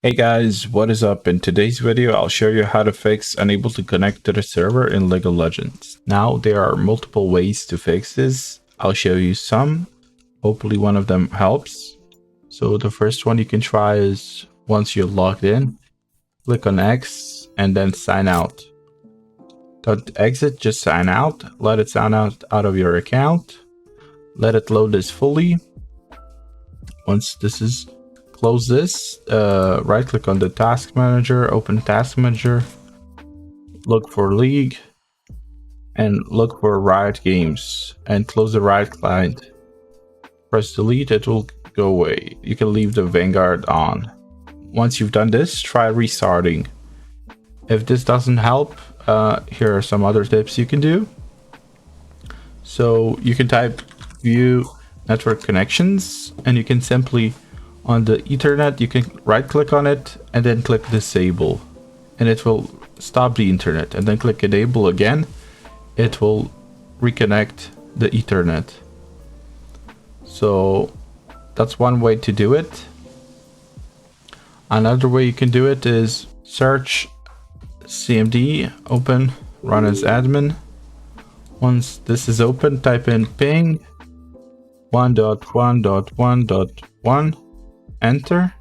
Hey guys, what is up? In today's video, I'll show you how to fix unable to connect to the server in League of Legends. Now, there are multiple ways to fix this. I'll show you some. Hopefully one of them helps. So the first one you can try is once you're logged in, click on X and then sign out. Don't exit, just sign out. Let it sign out of your account. Let it load this fully. Once this is close this, right click on the task manager, open task manager, look for League and look for Riot Games and close the Riot client. Press delete, it will go away. You can leave the Vanguard on. Once you've done this, try restarting. If this doesn't help, here are some other tips you can do. So you can type view network connections and you can simply on the Ethernet, you can right click on it and then click disable and it will stop the internet, and then click enable again. It will reconnect the Ethernet. So that's one way to do it. Another way you can do it is search CMD, open, run as admin. Once this is open, type in ping 1.1.1.1, enter,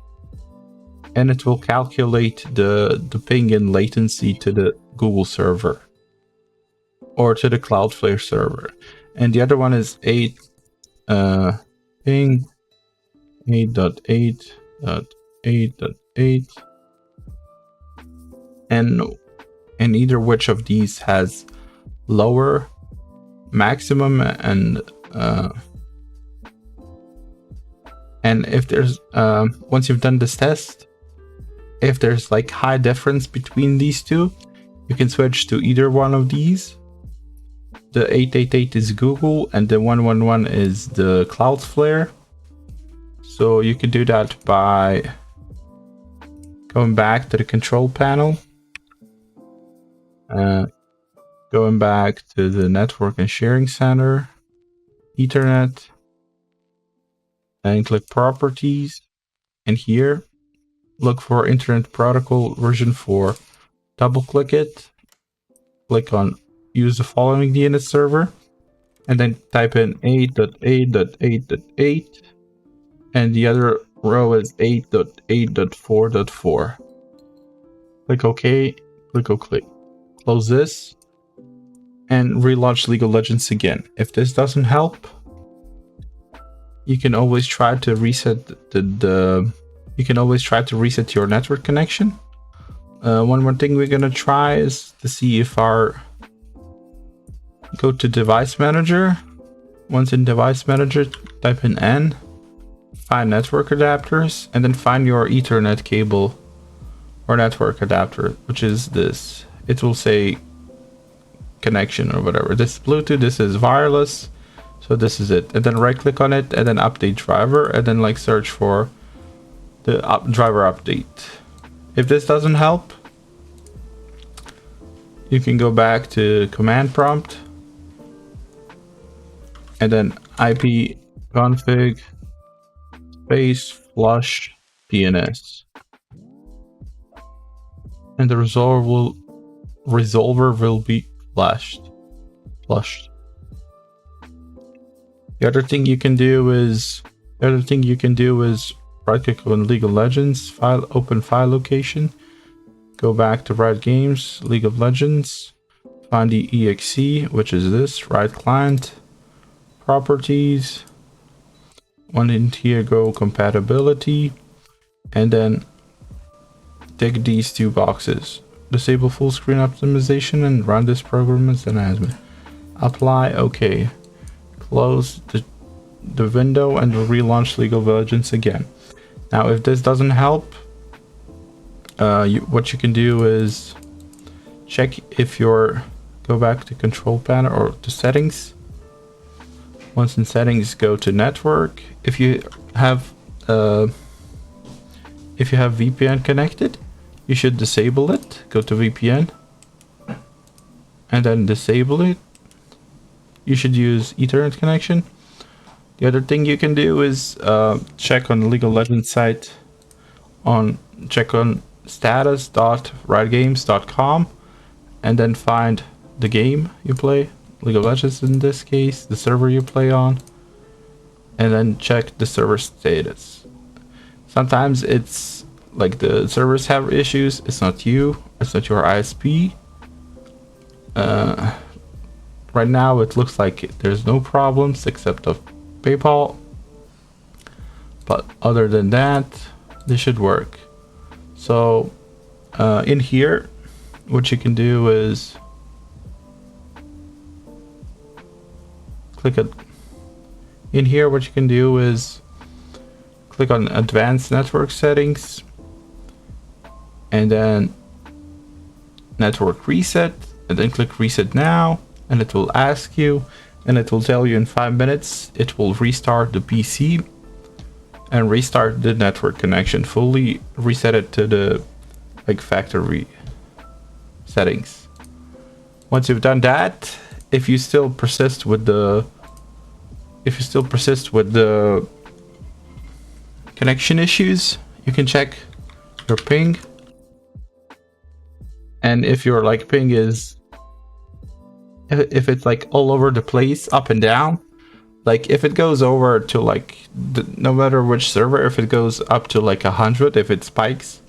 and it will calculate the ping in latency to the Google server or to the Cloudflare server. And the other one is 8 ping 8.8.8.8, and either which of these has lower maximum and if there's once you've done this test, if there's like high difference between these two, you can switch to either one of these. The 888 is Google and the 111 is the Cloudflare. So you can do that by going back to the control panel, going back to the network and sharing center, Ethernet, and click properties, and here look for Internet Protocol version 4. Double click it, click on use the following DNS server, and then type in 8.8.8.8, and the other row is 8.8.4.4. Click OK, click OK. Close this and relaunch League of Legends again. If this doesn't help, you can always try to reset your network connection. One more thing we're gonna try is to see if go to device manager. Once in device manager, type in N, find network adapters, and then find your Ethernet cable or network adapter, which is this. It will say connection or whatever. This is Bluetooth, this is wireless. So this is it, and then right click on it and then update driver, and then like search for the driver update. If this doesn't help, you can go back to command prompt and then IP config space flush DNS, and the resolver will be flushed. The other thing you can do is right click on League of Legends, file, open file location, go back to Riot Games, League of Legends, find the exe, which is this, Riot client, properties, one in here, go compatibility, and then tick these two boxes. Disable full screen optimization and run this program as an admin. Apply, okay. Close the window and relaunch League of Legends again. Now if this doesn't help, what you can do is check if go back to control panel or to settings. Once in settings, go to network. If you have VPN connected, you should disable it. Go to VPN and then disable it. You should use Ethernet connection. The other thing you can do is check on the League of Legends site check on status.riotgames.com and then find the game you play, League of Legends in this case, the server you play on, and then check the server status. Sometimes it's like the servers have issues, it's not you, it's not your ISP. Right now it looks like there's no problems except of PayPal, but other than that, this should work. So in here, what you can do is click on advanced network settings and then network reset, and then click reset now, and it will ask you, and it will tell you in 5 minutes it will restart the PC and restart the network connection, fully reset it to the factory settings. Once you've done that, if you still persist with the connection issues, you can check your ping, and if your ping is, if it's all over the place, up and down, if it goes over to no matter which server, if it goes up to 100, if it spikes,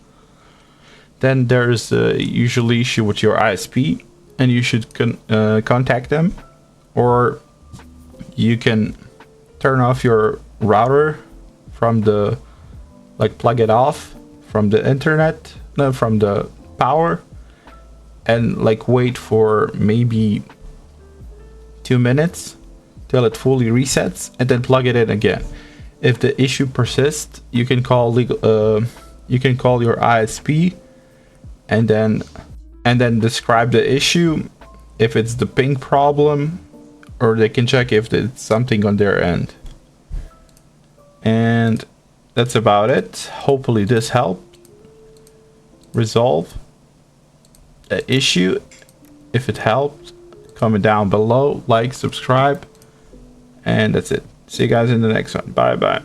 then there's usually issue with your ISP, and you should contact them, or you can turn off your router from the plug it off from the internet, no, from the power, and wait for maybe 2 minutes till it fully resets, and then plug it in again. If the issue persists, you can call your ISP and then describe the issue, if it's the ping problem, or they can check if it's something on their end. And that's about it. Hopefully this helped resolve the issue. If it helped, comment down below, subscribe, and that's it. See you guys in the next one. Bye bye.